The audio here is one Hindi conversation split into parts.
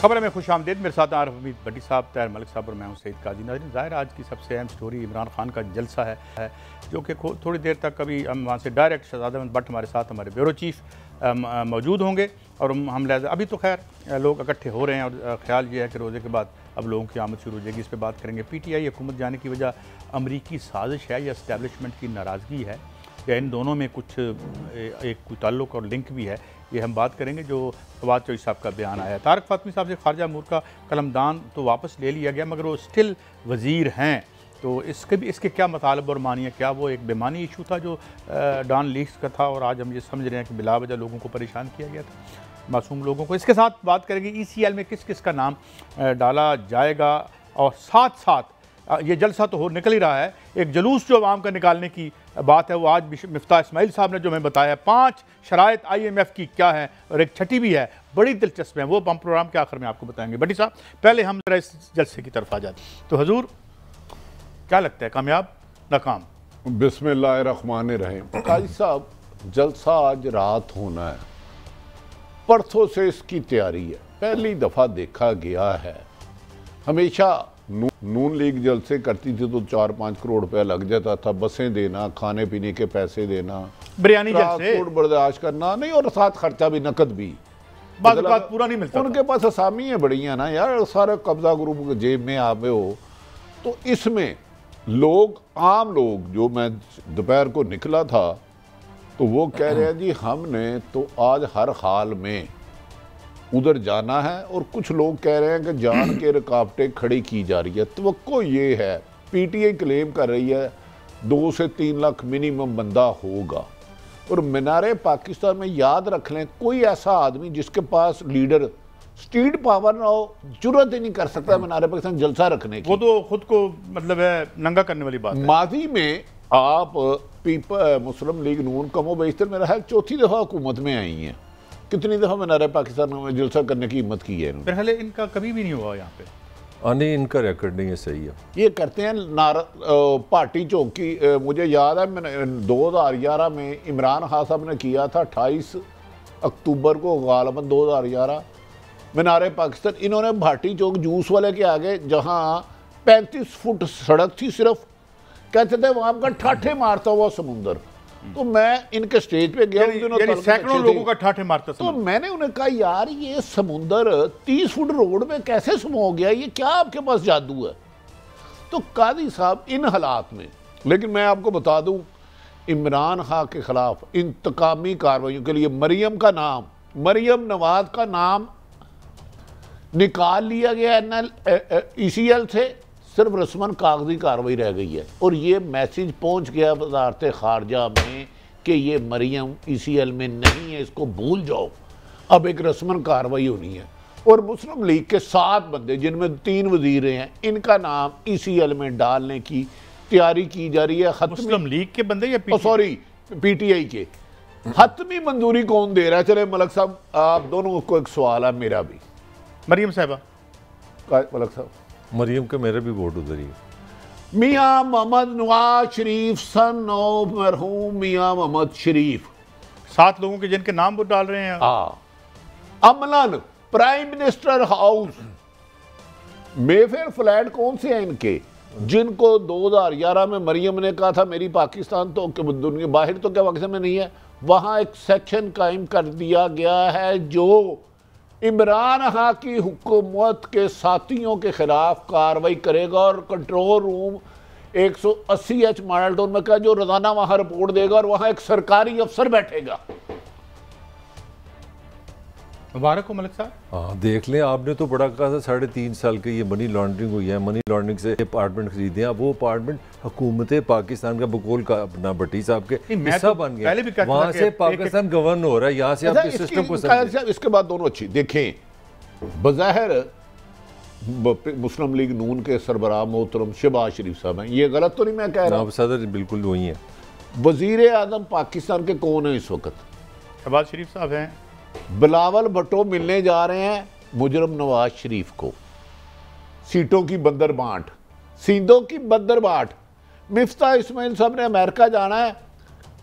खबर में खुश आमदीद। मेरे साथ आरिफ हमीद भट्टी साहब, तैयार मलिक साहब और मैं हूं सईद काजी। नाज़रीन, ज़ाहिर आज की सबसे अहम स्टोरी इमरान खान का जलसा है जो कि थोड़ी देर तक अभी हम वहाँ से डायरेक्ट शहजाद अहमद भट्ट हमारे साथ हमारे ब्यूरो चीफ मौजूद होंगे और हम लिहाजा अभी तो खैर लोग इकट्ठे हो रहे हैं और ख्याल ये है कि रोज़े के बाद अब लोगों की आमद शुरू हो जाएगी। इस पर बात करेंगे। PTI हुकूमत जाने की वजह अमरीकी साजिश है या इस्टेब्लिशमेंट की नाराज़गी है या इन दोनों में कुछ कोई ताल्लुक़ और लिंक भी है, ये हम बात करेंगे। जो फवाद चौधरी साहब का बयान आया, तारिक फातमी साहब से खारजा अमूर का कलमदान तो वापस ले लिया गया मगर वो स्टिल वज़ीर हैं, तो इसके क्या मतलब और मानिए, क्या वो एक बेमानी इशू था जो डॉन लीक्स का था और आज हम ये समझ रहे हैं कि बिला वजह लोगों को परेशान किया गया था, मासूम लोगों को। इसके साथ बात करेंगे ECL में किस किस का नाम डाला जाएगा और साथ साथ ये जलसा तो हो निकल ही रहा है, एक जुलूस जो आवाम का निकालने की बात है वो आज मिफ्ता इस्माइल साहब ने जो हमें बताया। 5 शराइत IMF की क्या है और एक छठी भी है, बड़ी दिलचस्प है, वो हम प्रोग्राम के आखिर में आपको बताएंगे। भट्टी साहब, पहले हम जरा इस जलसे की तरफ आ जाते तो हजूर क्या लगता है, कामयाब नाकाम? बिस्मिल्लाहिर्रहमानिर्रहीम। काजी साहब, जलसा आज रात होना है, परसों से इसकी तैयारी है। पहली दफ़ा देखा गया है, हमेशा नून लीग जलसे करती थी तो 4-5 करोड़ रुपया लग जाता था, बसें देना, खाने पीने के पैसे देना, बिरयानी ट्रांसपोर्ट बर्दाश्त करना नहीं और साथ खर्चा भी नकद भी बात पूरा नहीं मिलता। उनके पास असामी है बड़ी है ना यार, सारा कब्जा ग्रुप के जेब में आवे हो। तो इसमें लोग, आम लोग, जो मैं दोपहर को निकला था तो वो कह रहे हैं जी हमने तो आज हर हाल में उधर जाना है, और कुछ लोग कह रहे हैं कि जान के रुकावटें खड़ी की जा रही है। तो ये है, PTI क्लेम कर रही है 2 से 3 लाख मिनिमम बंदा होगा। और मीनारे पाकिस्तान में याद रख लें, कोई ऐसा आदमी जिसके पास लीडर स्ट्रीट पावर ना हो, जुर्रत ही नहीं कर सकता मीनारे पाकिस्तान जलसा रखने की। वो तो खुद को मतलब है नंगा करने वाली बात है। माजी में आप मुस्लिम लीग नून कमो बेशतर मेरा है 4थी दफ़ा हुकूमत में आई हैं, कितनी दफ़ा मीनारे पाकिस्तान में जलसा करने की हिम्मत की है इन्होंने? पहले इनका कभी भी नहीं हुआ यहाँ पे। नहीं, इनका रिकॉर्ड नहीं है, सही है। ये करते हैं पार्टी चौकी। मुझे याद है मैंने 2011 में इमरान खान साहब ने किया था, 28 अक्टूबर को गालिबन 2011 मीनारे पाकिस्तान। इन्होंने भाटी चौक जूस वाले के आगे, जहाँ 35 फुट सड़क थी सिर्फ, कहते थे वहाँ का ठाठे मारता हुआ समुंदर। तो मैं इनके स्टेज पे गया, सैकड़ों लोगों का ठाठे मारता। तो मैंने उन्हें कहा यार ये समुंदर 30 फुट रोड में कैसे समो गया, ये क्या आपके पास जादू है? तो काजी साहब इन हालात में, लेकिन मैं आपको बता दूं, इमरान खान के खिलाफ इंतकामी कार्रवाइयों के लिए मरियम नवाज का नाम निकाल लिया गया ECL से, सिर्फ रस्मन कागजी कार्रवाई रह गई है। और ये मैसेज पहुंच गया वजारत खारजा में कि ये मरियम ECL में नहीं है, इसको भूल जाओ, अब एक रस्मन कार्रवाई होनी है। और मुस्लिम लीग के 7 बंदे, जिनमें 3 वजीर हैं, इनका नाम ECL में डालने की तैयारी की जा रही है। मुस्लिम लीग के बंदे या PTI के हतमी मंजूरी कौन दे रहा है? चले मलक साहब, आप दोनों को एक सवाल है, मेरा भी। मरियम साहबा, मलक साहब, मरियम का मेरा भी वोट उधर ही है। मियां मोहम्मद नवाज शरीफ, सन ऑफ मरहूम मियां मोहम्मद शरीफ, 7 लोगों के जिनके नाम वो डाल रहे हैं। Amlan prime minister house, Mayfair flat कौन से हैं इनके, जिनको 2011 में मरियम ने कहा था मेरी पाकिस्तान तो दुनिया बाहर तो क्या पाकिस्तान में नहीं है, वहां एक सेक्शन कायम कर दिया गया है जो इमरान खान की हुकूमत के साथियों के खिलाफ कार्रवाई करेगा। और control room 180H model town में का जो रोजाना वहां रिपोर्ट देगा, और वहां एक सरकारी अफसर बैठेगा। मुबारक हो मलिक साहब। हाँ, देख लें, आपने तो बड़ा कहा था 3.5 साल के ये मनी लॉन्ड्रिंग हुई है, मनी लॉन्ड्रिंग से अपार्टमेंट खरीदे हैं। अब वो अपार्टमेंट हुकूमत पाकिस्तान का बकौल का अपना भट्टी साहब के हिस्सा बन गया, वहां से पाकिस्तान गवर्न हो रहा है, यहाँ से आप सिस्टम को समझें। इसके बाद दोनों अच्छी देखें, बज़ाहिर मुस्लिम लीग नून के सरबराह मोहतरम शहबाज शरीफ साहब हैं, ये गलत तो नहीं मैं कह रहा हूं? सदर बिल्कुल वही है। वजीर आजम पाकिस्तान के कौन है इस वक्त? शहबाज शरीफ साहब हैं। बिलावल भुट्टो मिलने जा रहे हैं मुजरम नवाज शरीफ को, सीटों की बंदर बांट, सीधों की बंदर बांट। मिफ्ता इस्माइल साहब ने अमेरिका जाना है,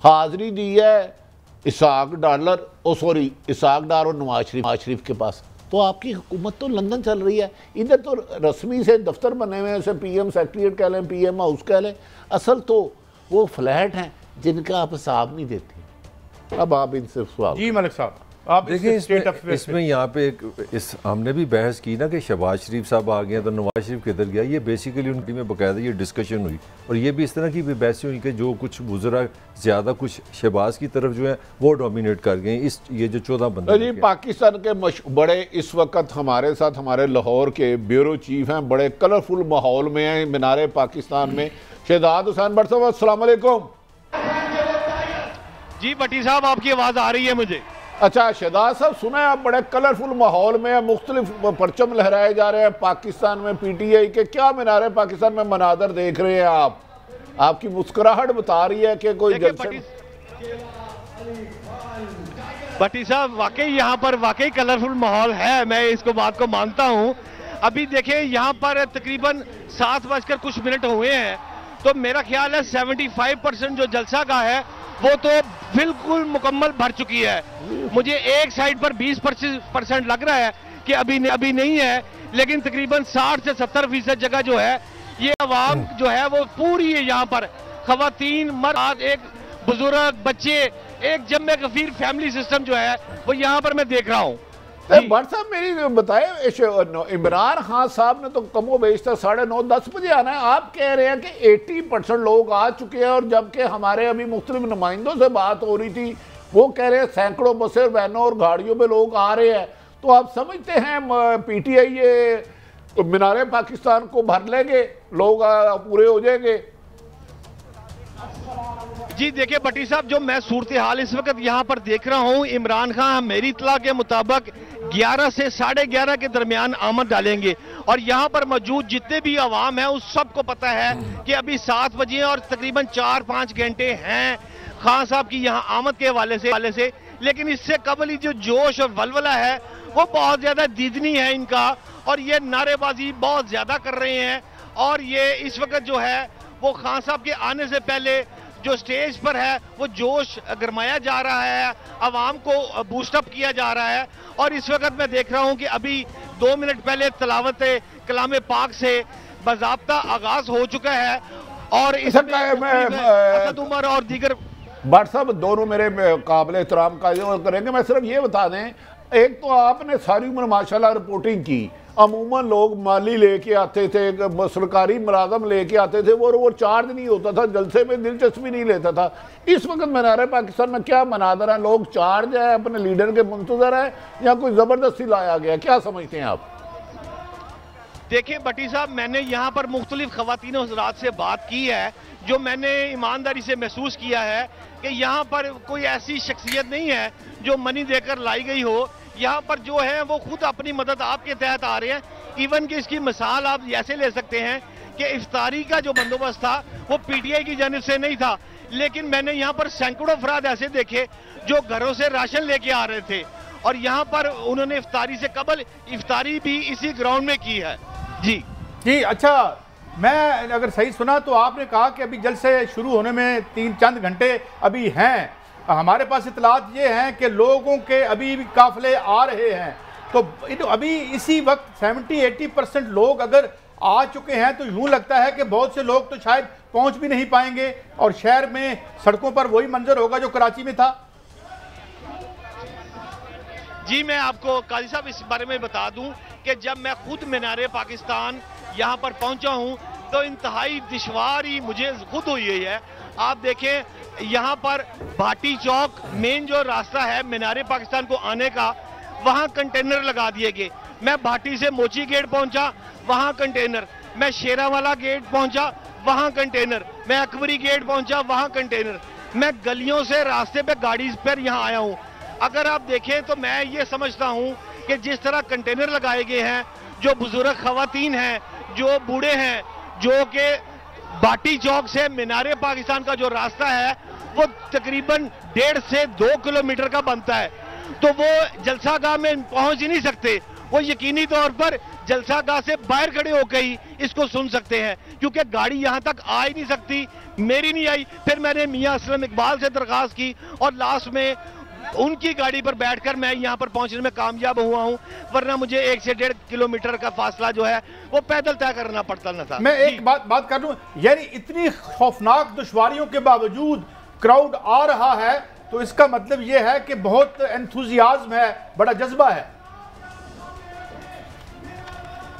हाजिरी दी है इसाक डार और नवाज शरीफ के पास। तो आपकी हुकूमत तो लंदन चल रही है, इधर तो रस्मी से दफ्तर बने हुए हैं, जैसे PM सेक्रेटरीट कह लें, PM हाउस कह लें, असल तो वो फ्लैट हैं जिनका आप हिसाब नहीं देते। अब आप इनसे सवाल जी मलिक साहब, आप देखिए इसमें यहाँ पे हमने भी बहस की ना कि शहबाज शरीफ साहब आ गए तो नवाज शरीफ किधर गया, ये बेसिकली उनकी में बाकायदा ये डिस्कशन हुई और ये भी इस तरह की भी बहस हुई कि जो कुछ गुजरा ज़्यादा कुछ शहबाज की तरफ जो है वो डोमिनेट कर गए इस ये जो 14 बंदे जी। पाकिस्तान के बड़े इस वक्त हमारे साथ हमारे लाहौर के ब्यूरो चीफ हैं, बड़े कलरफुल माहौल में हैं मीनार पाकिस्तान में, शहजाद हुसैन भट्ट साहब अस्सलाम वालेकुम। जी भट्टी साहब आपकी आवाज़ आ रही है मुझे। अच्छा शहजाद साहब, सुना है आप बड़े कलरफुल माहौल में मुख्तलिफ परचम लहराए जा रहे हैं पाकिस्तान में, PTI के क्या मीनार पाकिस्तान में मनादर देख रहे हैं आप? आपकी मुस्कुराहट बता रही है कि कोई भट्टी साहब वाकई यहाँ पर वाकई कलरफुल माहौल है, मैं इसको बात को मानता हूँ। अभी देखिए यहाँ पर तकरीबन 7:00 हुए हैं, तो मेरा ख्याल है 75% जो जलसा का है वो तो बिल्कुल मुकम्मल भर चुकी है। मुझे एक साइड पर 20% लग रहा है कि अभी नहीं है, लेकिन तकरीबन 60 से 70% जगह जो है ये आवाम जो है वो पूरी है। यहाँ पर खवातीन, मर्द, एक बुजुर्ग, बच्चे, एक जम्मे कफीर फैमिली सिस्टम जो है वो यहाँ पर मैं देख रहा हूँ। भट्ट साहब मेरी बताए, इमरान खान साहब ने तो कमो बेशतर 9:30-10 बजे आना है, आप कह रहे हैं कि 80% लोग आ चुके हैं, और जबकि हमारे अभी मुख्तलिफ नुमाइंदों से बात हो रही थी वो कह रहे हैं सैकड़ों बसें, वैनों और गाड़ियों में लोग आ रहे हैं। तो आप समझते हैं PTI ये मीनार पाकिस्तान को भर लेंगे, लोग पूरे हो जाएंगे? जी देखिए भट्टी साहब, जो मैं सूरत हाल इस वक्त यहाँ पर देख रहा हूँ, इमरान खान मेरी इत्तला के मुताबिक 11 से 11:30 के दरमियान आमद डालेंगे, और यहाँ पर मौजूद जितने भी आवाम है उस सबको पता है कि अभी 7 बजे और तकरीबन 4-5 घंटे हैं खान साहब की यहाँ आमद के हवाले से। लेकिन इससे कबल ही जो जोश और वलवला है वो बहुत ज्यादा दीदनी है इनका, और ये नारेबाजी बहुत ज्यादा कर रहे हैं, और ये इस वक्त जो है वो खान साहब के आने से पहले जो स्टेज पर है वो जोश गरमाया जा रहा है, आवाम को बूस्टअप किया जा रहा है। और इस वक्त मैं देख रहा हूं कि अभी 2 मिनट पहले तलावत कलाम पाक से बाज़ाब्ता आगाज हो चुका है, और इसमें असद उमर और दीगर भट्ट साहब दोनों मेरे काबिल एहतराम का करेंगे। मैं सिर्फ ये बता दें, एक तो आपने सारी उम्र माशाल्लाह रिपोर्टिंग की, अमूमन लोग माली लेके आते थे, सरकारी मुलाजम लेके आते थे, वो चार्ज नहीं होता था, जलसे में दिलचस्पी नहीं लेता था। इस वक्त मीनार पाकिस्तान में क्या मनादर है? लोग चार्ज है, अपने लीडर के मुंतजर है, या कोई जबरदस्ती लाया गया? क्या समझते हैं आप? देखिए भट्टी साहब, मैंने यहाँ पर मुख्तलिफ खवातीन हज़रात से बात की है, जो मैंने ईमानदारी से महसूस किया है कि यहाँ पर कोई ऐसी शख्सियत नहीं है जो मनी देकर लाई गई हो। यहाँ पर जो है वो खुद अपनी मदद आपके तहत आ रहे हैं। इवन कि इसकी मिसाल आप ऐसे ले सकते हैं कि इफ्तारी का जो बंदोबस्त था वो PTI की जानिब से नहीं था, लेकिन मैंने यहाँ पर सैकड़ों अफराद ऐसे देखे जो घरों से राशन लेके आ रहे थे, और यहाँ पर उन्होंने इफ्तारी से कबल इफ्तारी भी इसी ग्राउंड में की है। जी अच्छा, मैं अगर सही सुना तो आपने कहा कि अभी जलसे शुरू होने में 3 घंटे अभी हैं। हमारे पास इतलात ये हैं कि लोगों के अभी भी काफिले आ रहे हैं, तो अभी इसी वक्त 70-80% लोग अगर आ चुके हैं, तो यूं लगता है कि बहुत से लोग तो शायद पहुंच भी नहीं पाएंगे, और शहर में सड़कों पर वही मंजर होगा जो कराची में था। जी मैं आपको काजी साहब इस बारे में बता दूं कि जब मैं खुद मीनार पाकिस्तान यहाँ पर पहुंचा हूं तो इंतहाई दुश्वारी मुझे खुद हुई है। आप देखें यहाँ पर भाटी चौक मेन जो रास्ता है मीनार पाकिस्तान को आने का, वहाँ कंटेनर लगा दिए गए। मैं भाटी से मोची गेट पहुंचा, वहाँ कंटेनर। मैं शेरावाला गेट पहुंचा, वहाँ कंटेनर। मैं अकबरी गेट पहुंचा, वहाँ कंटेनर। मैं गलियों से रास्ते पे गाड़ी पर यहाँ आया हूँ। अगर आप देखें तो मैं ये समझता हूँ कि जिस तरह कंटेनर लगाए गए हैं, जो बुजुर्ग खवातीन हैं, जो बूढ़े हैं, जो कि भाटी चौक से मीनार पाकिस्तान का जो रास्ता है वो तकरीबन 1.5 से 2 किलोमीटर का बनता है, तो वो जलसागाह में पहुंच ही नहीं सकते। वो यकीनी तौर पर जलसागाह से बाहर खड़े होकर ही इसको सुन सकते हैं, क्योंकि गाड़ी यहाँ तक आ ही नहीं सकती। मेरी नहीं आई, फिर मैंने मियां असलम इकबाल से दरखास्त की, और लास्ट में उनकी गाड़ी पर बैठकर मैं यहाँ पर पहुंचने में कामयाब हुआ हूँ, वरना मुझे 1 से 1.5 किलोमीटर का फासला जो है वो पैदल तय करना पड़ता न था। मैं एक बात कर लूं, यानी इतनी खौफनाक दुश्वारियों के बावजूद क्राउड आ रहा है, तो इसका मतलब यह है कि बहुत एंथुजियाज्म है, बड़ा जज्बा है।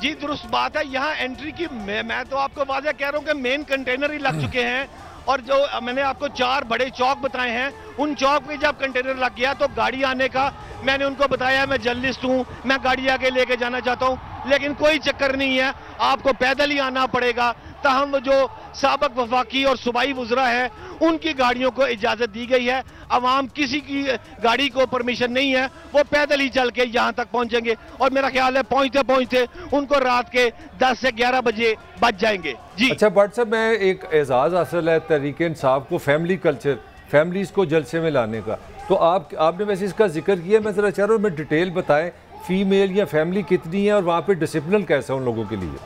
जी दुरुस्त बात है। यहाँ एंट्री की मैं तो आपको वाज़ेह कह रहा हूँ कि मेन कंटेनर ही लग चुके हैं, और जो मैंने आपको 4 बड़े चौक बताए हैं, उन चौक पे जब कंटेनर लग गया तो गाड़ी आने का मैंने उनको बताया, मैं जर्नलिस्ट हूँ, मैं गाड़ी आगे लेके जाना चाहता हूँ, लेकिन कोई चक्कर नहीं है, आपको पैदल ही आना पड़ेगा। ताहम जो साबक वफाकी और सूबाई वज़रा है उनकी गाड़ियों को इजाज़त दी गई है, अवाम किसी की गाड़ी को परमिशन नहीं है, वो पैदल ही चल के यहाँ तक पहुँचेंगे, और मेरा ख्याल है पहुँचते पहुँचते उनको रात के 10 से 11 बजे बच जाएंगे। जी अच्छा भट्ट साहब, मैं एक एजाज़ हासिल है तहरीक इंसाफ को फैमिली कल्चर, फैमिलीज़ को जलसे में लाने का, तो आपने वैसे इसका जिक्र किया, मैं ज़रा चाह रहा हूँ मैं डिटेल बताएं, फीमेल या फैमिली कितनी है और वहाँ पे डिसिप्लिन कैसा उन लोगों के लिए?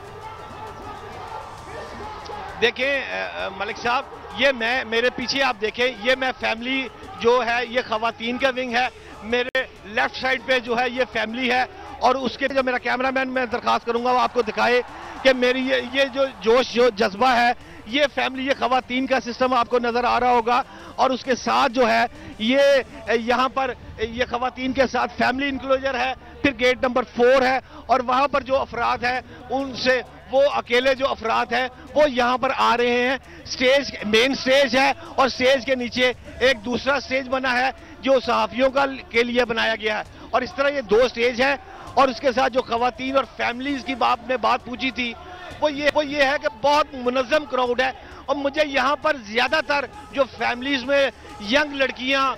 देखें मलिक साहब, ये मेरे पीछे आप देखें, ये मैं फैमिली जो है ये खवातीन का विंग है, मेरे लेफ्ट साइड पे जो है ये फैमिली है, और उसके जो मेरा कैमरामैन मैं दरख्वास्त करूंगा वो आपको दिखाए कि मेरी ये जो जोश जो जज्बा है, ये फैमिली, ये खवातीन का सिस्टम आपको नजर आ रहा होगा, और उसके साथ जो है ये यहाँ पर ये खवातीन के साथ फैमिली इंक्लोजर है, फिर गेट नंबर 4 है, और वहाँ पर जो अफराद हैं उनसे वो अकेले जो अफराद हैं वो यहाँ पर आ रहे हैं। स्टेज मेन स्टेज है, और स्टेज के नीचे एक दूसरा स्टेज बना है जो सहाफ़ियों के लिए बनाया गया है, और इस तरह ये 2 स्टेज है। और उसके साथ जो खवातीन और फैमिलीज की आपने बात पूछी थी, वो ये है कि बहुत मुनज़्ज़म क्राउड है, और मुझे यहाँ पर ज़्यादातर जो फैमिलीज में यंग लड़कियाँ,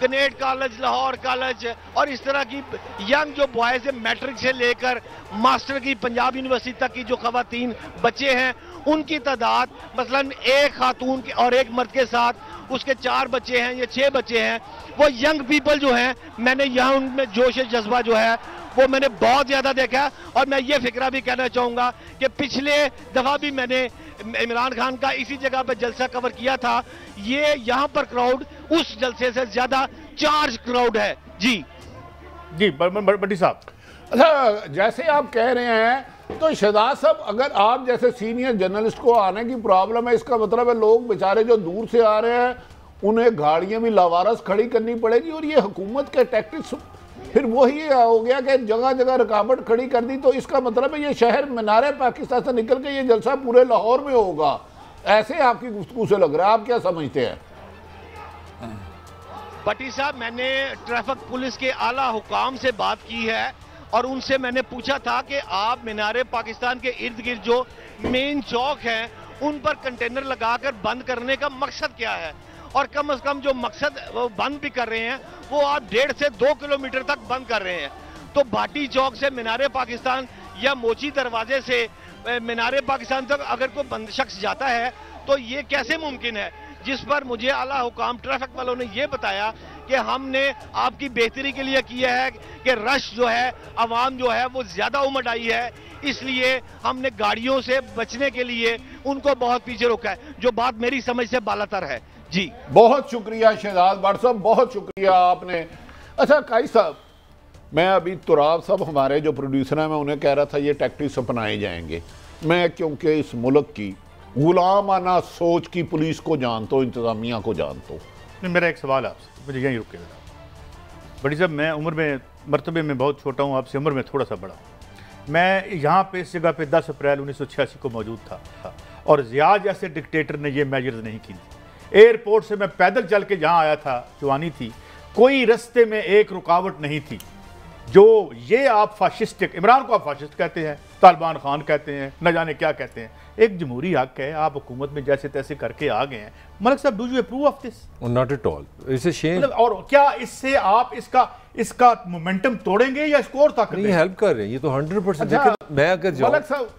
कनेट कॉलेज, लाहौर कॉलेज और इस तरह की यंग जो बॉयज़ है, मैट्रिक से लेकर मास्टर की पंजाब यूनिवर्सिटी तक की जो खवातीन बच्चे हैं, उनकी तादाद मसलन एक खातून के और एक मर्द के साथ उसके 4 बच्चे हैं या 6 बच्चे हैं, वो यंग पीपल जो हैं, मैंने यहाँ उनमें जोश जज्बा जो है वो मैंने बहुत ज़्यादा देखा। और मैं ये फिक्रा भी कहना चाहूँगा कि पिछले दफ़ा भी मैंने इमरान खान का इसी जगह पर जलसा कवर किया था, ये यहाँ पर क्राउड उस जलसे से ज़्यादा चार्ज क्राउड है। जी भट्टी साहब, अच्छा जैसे आप कह रहे हैं, तो शहजाद साहब अगर आप जैसे सीनियर जर्नलिस्ट को आने की प्रॉब्लम है, इसका मतलब है लोग बेचारे जो दूर से आ रहे हैं उन्हें गाड़ियां भी लावारस खड़ी करनी पड़ेगी, और ये हुकूमत के टैक्टिक्स फिर वही हो गया कि जगह जगह रुकावट खड़ी कर दी, तो इसका मतलब है ये शहर मीनारे पाकिस्तान से निकल के ये जलसा पूरे लाहौर में होगा, ऐसे आपकी गुफ्तगू से लग रहा है, आप क्या समझते हैं? भट्टी साहब, मैंने ट्रैफिक पुलिस के आला हुकाम से बात की है, और उनसे मैंने पूछा था कि आप मीनारे पाकिस्तान के इर्द गिर्द जो मेन चौक हैं उन पर कंटेनर लगाकर बंद करने का मकसद क्या है, और कम से कम जो मकसद वो बंद भी कर रहे हैं वो आप 1.5 से 2 किलोमीटर तक बंद कर रहे हैं। तो भाटी चौक से मीनारे पाकिस्तान या मोची दरवाजे से मीनारे पाकिस्तान तक अगर कोई बंद शख्स जाता है तो ये कैसे मुमकिन है, जिस पर मुझे आला हुकाम ट्रैफिक वालों ने ये बताया कि हमने आपकी बेहतरी के लिए किया है कि रश जो है, आवाम जो है वो ज़्यादा उमड़ आई है, इसलिए हमने गाड़ियों से बचने के लिए उनको बहुत पीछे रोका है, जो बात मेरी समझ से बालातर है। जी बहुत शुक्रिया शहजाद भट्ट साहब, बहुत शुक्रिया आपने। अच्छा काई साहब, मैं अभी तुराब साहब हमारे जो प्रोड्यूसर हैं, मैं उन्हें कह रहा था ये टैक्टिक्स अपनाए जाएंगे। मैं क्योंकि इस मुल्क की गुलामाना सोच की पुलिस को जानता हूँ, इंतज़ामिया को जानता हूँ। मेरा एक सवाल आपसे, मुझे यहीं रुक के बड़ी साहब, मैं उम्र में मरतबे में बहुत छोटा हूँ, आपसे उम्र में थोड़ा सा बड़ा हूँ। मैं यहाँ पे इस जगह पे 10 अप्रैल 1986 को मौजूद था, और ज़िया जैसे डिक्टेटर ने ये मेजर्स नहीं की थी। एयरपोर्ट से मैं पैदल चल के जहाँ आया था, जवानी थी, कोई रास्ते में एक रुकावट नहीं थी। जो ये आप फाशिस्टिक, इमरान को आप फाशिस्ट कहते हैं, तालिबान खान कहते हैं, न जाने क्या कहते हैं, एक जमहूरी हक है, आप हुकूमत में जैसे तैसे करके आ गए हैं। मलिक साहब, do you approve of this? Not at all, it's a shame. और क्या इससे आप इसका मोमेंटम तोड़ेंगे या स्कोर तक नहीं हेल्प कर रहे हैं? ये तो 100%। मैं अगर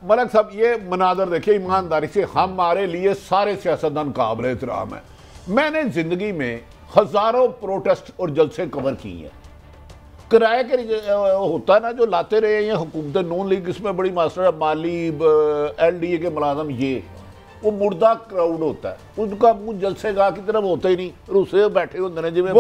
मलिक साहब ये मनाजर देखिए, ईमानदारी से हमारे लिए सारे सियासतदान काबिल एहतराम है। मैंने जिंदगी में हजारों प्रोटेस्ट और जलसे कवर किए हैं। किराए के होता है ना जो लाते रहे हैं हुकूमत नून लीग, इसमें बड़ी मास्टर माली LDA के मुलाजम, ये वो मुर्दा क्राउड होता है, उनका मुंह जलसेगाह की तरफ होता ही नहीं, रुसे बैठे होते हैं जिवें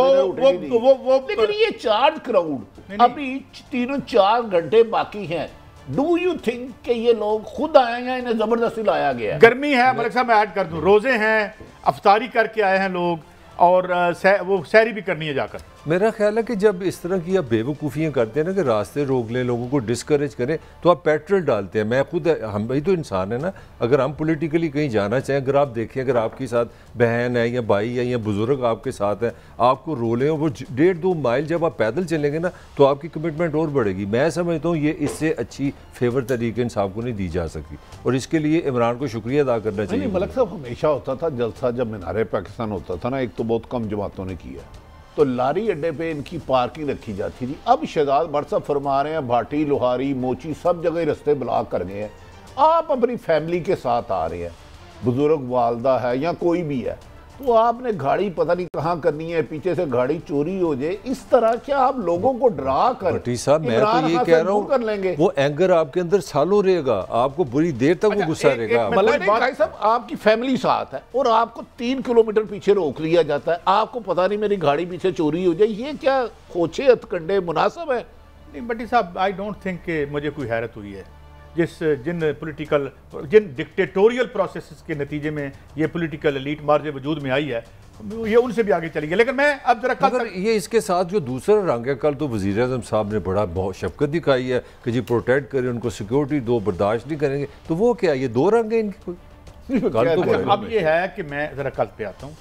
लेकिन ये चार्ज क्राउड अभी 3-4 घंटे बाकी हैं। डू यू थिंक कि ये लोग खुद आए हैं, इन्हें जबरदस्ती लाया गया है? गर्मी है मलिक साहब, मैं ऐड कर दूं, रोजे हैं, अफ्तारी करके आए हैं लोग, और वो सैरी भी करनी है जाकर। मेरा ख्याल है कि जब इस तरह की आप बेवकूफ़ियाँ करते हैं ना कि रास्ते रोक लें, लोगों को डिस्करेज करें, तो आप पेट्रोल डालते हैं। मैं खुद, हम भाई तो इंसान है ना, अगर हम पॉलिटिकली कहीं जाना चाहें, अगर आप देखें अगर आपके साथ बहन है या भाई है या बुजुर्ग आपके साथ है, आपको रोलें और वो 1.5-2 माइल जब आप पैदल चलेंगे ना तो आपकी कमिटमेंट और बढ़ेगी। मैं समझता हूँ ये इससे अच्छी फेवर तरीके इंसाफ को नहीं दी जा सकी, और इसके लिए इमरान को शुक्रिया अदा करना चाहिए। मलिक साहब, हमेशा होता था जलसा जब मीनारे पाकिस्तान होता था ना, एक तो बहुत कम जमातों ने किया, तो लारी अड्डे पे इनकी पार्किंग रखी जाती थी। अब शहजाद भट्ट साहब फरमा रहे हैं भाटी, लोहारी, मोची सब जगह रास्ते ब्लॉक कर गए हैं। आप अपनी फैमिली के साथ आ रहे हैं, बुजुर्ग वालदा है या कोई भी है, तो आपने गाड़ी पता नहीं कहाँ करनी है, पीछे से गाड़ी चोरी हो जाए, इस तरह क्या आप लोगों को डरा कर भट्टी साहब, मैं तो ये कह रहा हूँ कर लेंगे, वो एंगर आपके अंदर सालों रहेगा, आपको बुरी देर तक वो गुस्सा रहेगा। भाई साहब, आपकी फैमिली साथ है और आपको 3 किलोमीटर पीछे रोक लिया जाता है, आपको पता नहीं मेरी गाड़ी पीछे चोरी हो जाए, ये क्या खोचे हथकंडे मुनासिब है? नहीं भट्टी साहब, आई डोंट थिंक कि मुझे कोई हैरत हुई है जिन डिक्टेटोरियल प्रोसेस के नतीजे में ये पॉलिटिकल एलीट मार्ज वजूद में आई है, ये उनसे भी आगे चली गई। लेकिन मैं अब जरा कल ये इसके साथ जो दूसरा रंग है, कल तो वज़ीर आज़म साहब ने बड़ा बहुत शफकत दिखाई है कि जी प्रोटेक्ट करें, उनको सिक्योरिटी दो, बर्दाश्त नहीं करेंगे, तो वो क्या ये 2 रंग है इनके? कोई अब ये है कि मैं ज़रा कल पे आता हूँ।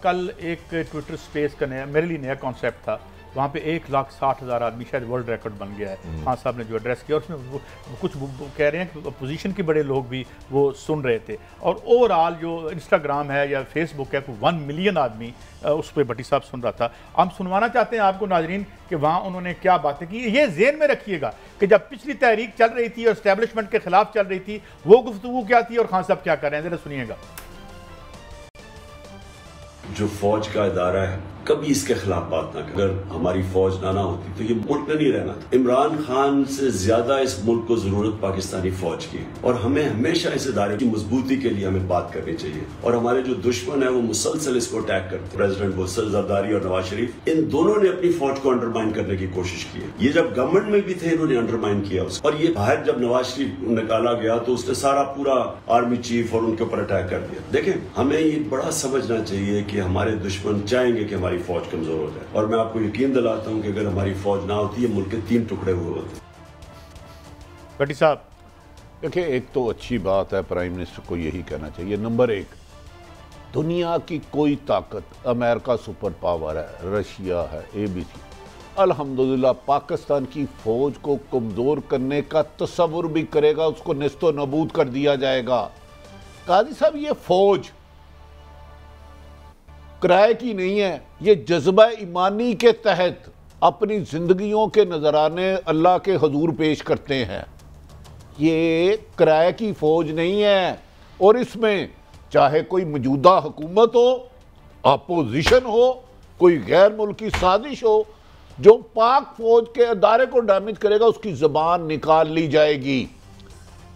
कल एक ट्विटर स्पेस का मेरे लिए नया कॉन्सेप्ट था, वहाँ पे 1,60,000 आदमी, शायद वर्ल्ड रिकॉर्ड बन गया है, खान साहब ने जो एड्रेस किया, और उसमें कुछ कह रहे हैं कि अपोजिशन के बड़े लोग भी वो सुन रहे थे, और ओवरऑल जो इंस्टाग्राम है या फेसबुक है, 1 मिलियन आदमी उस पर भट्टी साहब सुन रहा था। हम सुनवाना चाहते हैं आपको नाजरीन कि वहाँ उन्होंने क्या बातें की। ये ज़हन में रखिएगा कि जब पिछली तहरीक चल रही थी और एस्टेब्लिशमेंट के खिलाफ चल रही थी, वो गुफ्तगू क्या थी और खान साहब क्या कर रहे हैं, ज़रा सुनिएगा। जो फौज का इदारा है, कभी इसके खिलाफ बात ना कर। अगर हमारी फौज ना होती तो ये मुल्क में नहीं रहना था। इमरान खान से ज्यादा इस मुल्क को जरूरत पाकिस्तानी फौज की है, और हमें हमेशा इस इदारे की मजबूती के लिए हमें बात करनी चाहिए। और हमारे जो दुश्मन है वो मुसलसल इसको अटैक करते हैं। प्रेसिडेंट बुशरा जरदारी और नवाज शरीफ, इन दोनों ने अपनी फौज को अंडरमाइन करने की कोशिश की है। ये जब गवर्नमेंट में भी थे इन्होंने अंडरमाइन किया उसको, और ये बाहर जब नवाज शरीफ निकाला गया तो उसने सारा पूरा आर्मी चीफ और उनके ऊपर अटैक कर दिया। देखें, हमें ये बड़ा समझना चाहिए कि हमारे दुश्मन चाहेंगे कि हमारी फौज कमजोर हो जाए, और मैं आपको यकीन दिलाता हूं कि अगर हमारी फौज ना होती है मुल्क के 3 टुकड़े हुए होते। भट्टी साहब, देखिए, एक तो अच्छी बात है, प्राइम मिनिस्टर को यही कहना चाहिए, नंबर 1, दुनिया की कोई ताकत, अमेरिका सुपर पावर है, रशिया है, ABC, अल्हम्दुलिल्लाह पाकिस्तान की फौज को कमजोर करने का तस्वुर भी करेगा, उसको नेस्तो नबूद कर दिया जाएगा। काजी साहब, ये फौज किराए की नहीं है, ये जज्बा ईमानी के तहत अपनी जिंदगियों के नजराने अल्लाह के हजूर पेश करते हैं। ये किराए की फौज नहीं है, और इसमें चाहे कोई मौजूदा हुकूमत हो, अपोजिशन हो, कोई गैर मुल्की साजिश हो, जो पाक फौज के अदारे को डैमेज करेगा उसकी जबान निकाल ली जाएगी।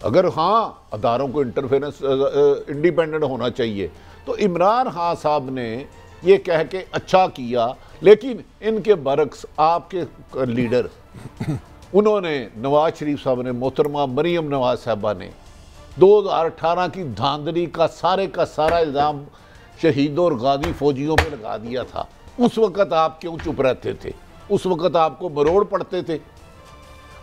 अगर हाँ, अदारों को इंटरफेरेंस इंडिपेंडेंट होना चाहिए। तो इमरान खान साहब ने ये कह के अच्छा किया, लेकिन इनके बरक्स आपके लीडर उन्होंने, नवाज शरीफ साहब ने, मोहतरमा मरीम नवाज साहबा ने 2018 की धांधली का सारा इल्ज़ाम शहीदों और गाजी फौजियों पे लगा दिया था। उस वक़्त आप क्यों चुप रहते थे? उस वक़्त आपको मरोड़ पड़ते थे।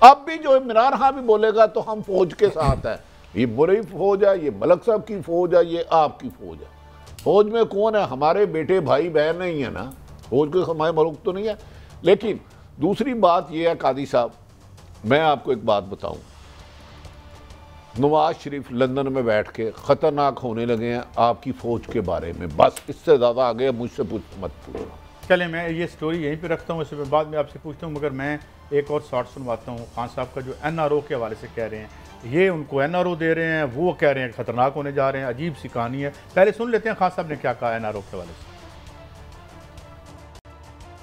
अब भी जो इमरान खान भी बोलेगा तो हम फौज के साथ हैं, ये बुरी फौज है, ये मलक साहब की फौज है, ये आपकी फौज है। फौज में कौन है? हमारे बेटे भाई बहन नहीं है ना, फौज के हमारे मुल्क तो नहीं है। लेकिन दूसरी बात यह है कादी साहब, मैं आपको एक बात बताऊं, नवाज शरीफ लंदन में बैठ के खतरनाक होने लगे हैं आपकी फौज के बारे में, बस इससे ज़्यादा आगे मुझसे मत पूछना। चले, मैं ये स्टोरी यहीं पे रखता हूँ, इससे बाद में आपसे पूछता हूँ, मगर मैं एक और शॉर्ट सुनवाता हूँ। खान साहब का जो NRO के हवाले से कह रहे हैं, ये उनको NRO दे रहे हैं, वो कह रहे हैं खतरनाक होने जा रहे हैं, अजीब सी कहानी है। पहले सुन लेते हैं खान साहब ने क्या कहा NRO के हवाले से।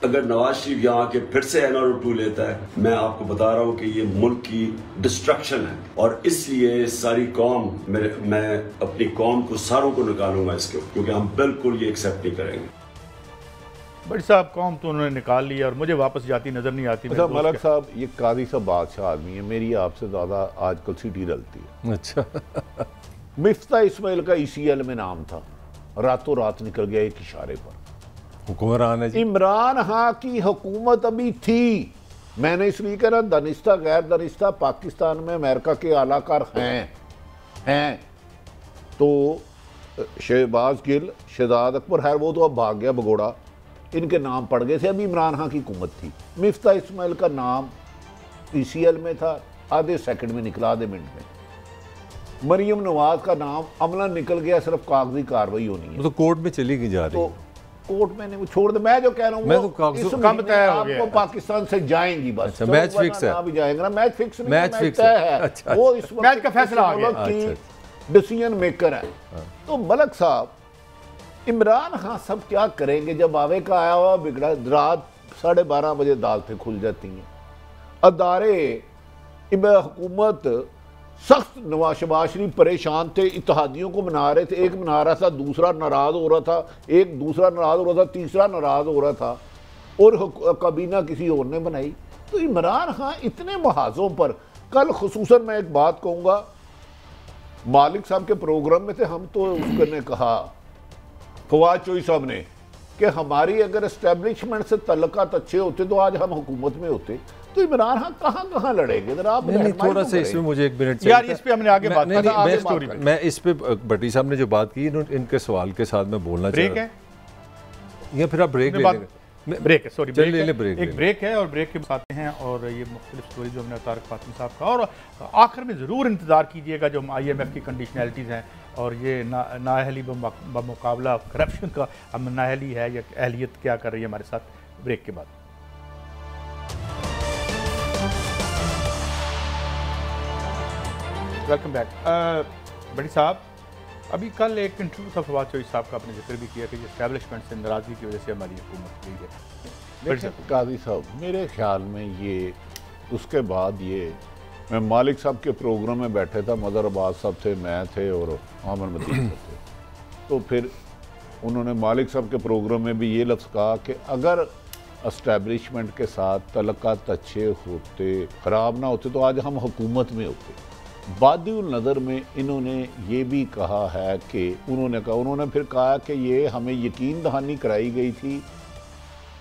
अगर नवाज शरीफ यहाँ आके फिर से NR2 लेता है, मैं आपको बता रहा हूँ कि ये मुल्क की डिस्ट्रक्शन है, और इसलिए सारी कौम, मैं अपनी कौम को सारों को निकालूंगा इसके, क्योंकि हम बिल्कुल ये एक्सेप्ट नहीं करेंगे। बड़ी साहब कौम तो उन्होंने निकाल ली और मुझे वापस जाती नजर नहीं आती। अच्छा मलक साहब, ये कादी साहब बादशाह आदमी है, मेरी आपसे ज़्यादा आजकल सीटी डलती है। अच्छा मिफ्ता इस्माइल का ECL में नाम था, रातों रात निकल गया एक इशारे पर। हुक्मरान है जी। इमरान खान की हुकूमत अभी थी, मैंने इसलिए कह रहा, दानिस्ता गैर दानिस्ता पाकिस्तान में अमेरिका के आलाकार हैं। तो शहबाज गिल, शहजाद अकबर है, वो तो अब भाग गया भगोड़ा, इनके नाम पड़ गए थे। अभी इमरान खान की हुकूमत थी, मिफ्ता इस्माइल का नाम ECL में था, आधे सेकंड में निकला, आधे मिनट में। मरियम नवाज का नाम अमला निकल गया, सिर्फ कागजी कार्रवाई होनी है। तो कोर्ट में चली गई जा रही है। तो कोर्ट में नहीं, छोड़ दे, मैं जो कह रहा हूँ आपको पाकिस्तान से जाएंगी बस। अच्छा, मैच फिक्स है, अभी जाएंगे ना, मैच फिक्स नहीं, मैच फिक्स है। अच्छा, वो इस मैच का फैसला आ गया, डिसीजन मेकर है। तो मलक साहब, इमरान खान सब क्या करेंगे जब आवे का आया हुआ बिगड़ा, रात 12:30 बजे अदालतें खुल जाती हैं, अदारे हुकूमत सख्त, शहबाज शरीफ परेशान थे, इत्तेहादियों को मना रहे थे, एक मना रहा था, दूसरा नाराज हो रहा था, एक दूसरा नाराज हो रहा था, तीसरा नाराज हो रहा था, और काबीना किसी और ने बनाई। तो इमरान खान इतने महाजों पर, कल खुसूसन मैं एक बात कहूँगा, मालिक साहब के प्रोग्राम में थे हम, तो उसने कहा फवाद चौधरी साहब ने कि हमारी अगर एस्टेब्लिशमेंट से तल्लुकात अच्छे होते तो आज हम हुकूमत में होते। तो इमरान खान कहाँ लड़ेंगे? जरा आप थोड़ा सा इसमें मुझे 1 मिनट यार, इस पे हमने आगे बात की। मैं इस पे भट्टी साहब ने जो बात की, इनके सवाल के साथ मैं बोलना चाह रहा हूं, या फिर आप ब्रेक ले लेंगे? ब्रेक है, सॉरी, ब्रेक एक ब्रेक है, और ब्रेक के बाद आते हैं, और ये मुख्तलिफ स्टोरी जो हमने तारिक फातिमी साहब का, और आखिर में ज़रूर इंतज़ार कीजिएगा जो IMF की कंडीशनैलिटीज़ हैं, और ये नाअहली बमुकाबला करप्शन का, हम नाअहली है या अहलियत क्या कर रही है हमारे साथ, ब्रेक के बाद। Welcome back. बड़ी साहब, अभी कल एक इंटरव्यू था फवाद चौधरी साहब का, आपने जिक्र भी किया कि एस्टैब्लिशमेंट से नाराज़गी की वजह से हमारी हुकूमत गई है। काजी साहब, मेरे ख्याल में ये उसके बाद ये, मैं मालिक साहब के प्रोग्राम में बैठे था, मदर अब्बास साहब थे, मैं थे, और आमर मतीन थे। तो फिर उन्होंने मालिक साहब के प्रोग्राम में भी ये लफ्ज़ कहा कि अगर एस्टैब्लिशमेंट के साथ तल्लुकात अच्छे होते, ख़राब ना होते, तो आज हम हुकूमत में होते। बादिउल नज़र में इन्होंने ये भी कहा है कि उन्होंने फिर कहा कि ये हमें यकीन दहानी कराई गई थी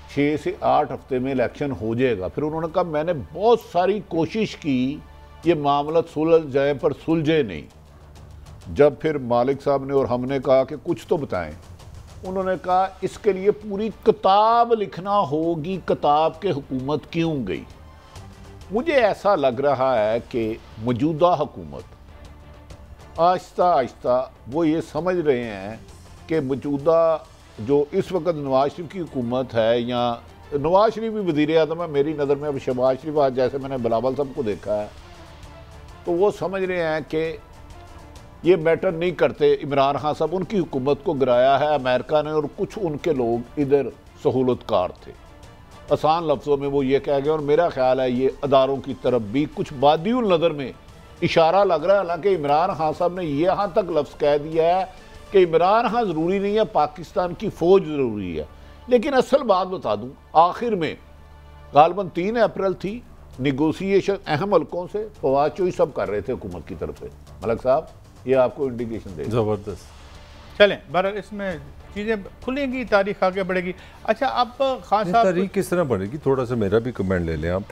6 से 8 हफ्ते में इलेक्शन हो जाएगा। फिर उन्होंने कहा मैंने बहुत सारी कोशिश की ये मामला सुलझ जाए, पर सुलझे नहीं। जब फिर मालिक साहब ने और हमने कहा कि कुछ तो बताएं, उन्होंने कहा इसके लिए पूरी किताब लिखना होगी, किताब के हुकूमत क्यों गई। मुझे ऐसा लग रहा है कि मौजूदा हुकूमत आहिस्ता आहिस्ता वो ये समझ रहे हैं कि मौजूदा जो इस वक्त नवाज शरीफ की हुकूमत है, या नवाज शरीफ भी वज़ीर आज़म है मेरी नज़र में, अब शहबाज शरीफ आज जैसे मैंने बिलावल साहब को देखा है, तो वो समझ रहे हैं कि ये मैटर नहीं करते। इमरान खान साहब, उनकी हुकूमत को गिराया है अमेरिका ने, और कुछ उनके लोग इधर सहूलतकार थे। आसान लफ्ज़ों में वो ये कह गए, और मेरा ख्याल है ये अदारों की तरफ भी कुछ बादिउल नज़र में इशारा लग रहा है। हालांकि इमरान खान साहब ने यहाँ तक लफ्ज़ कह दिया है कि इमरान खान ज़रूरी नहीं है, पाकिस्तान की फ़ौज ज़रूरी है। लेकिन असल बात बता दूँ, आखिर में गालबन 3 अप्रैल थी, निगोसिएशन अहम हल्कों से फवाद चौधरी सब कर रहे थे हुकूमत की तरफ से। मलक साहब, ये आपको इंडिकेशन दे। ज़बरदस्त। चलें, बहरहाल इसमें चीज़ें खुलेंगी, तारीख आगे बढ़ेगी। अच्छा, अब खान साहब तारीख किस तरह बढ़ेगी, थोड़ा सा मेरा भी कमेंट ले लें आप।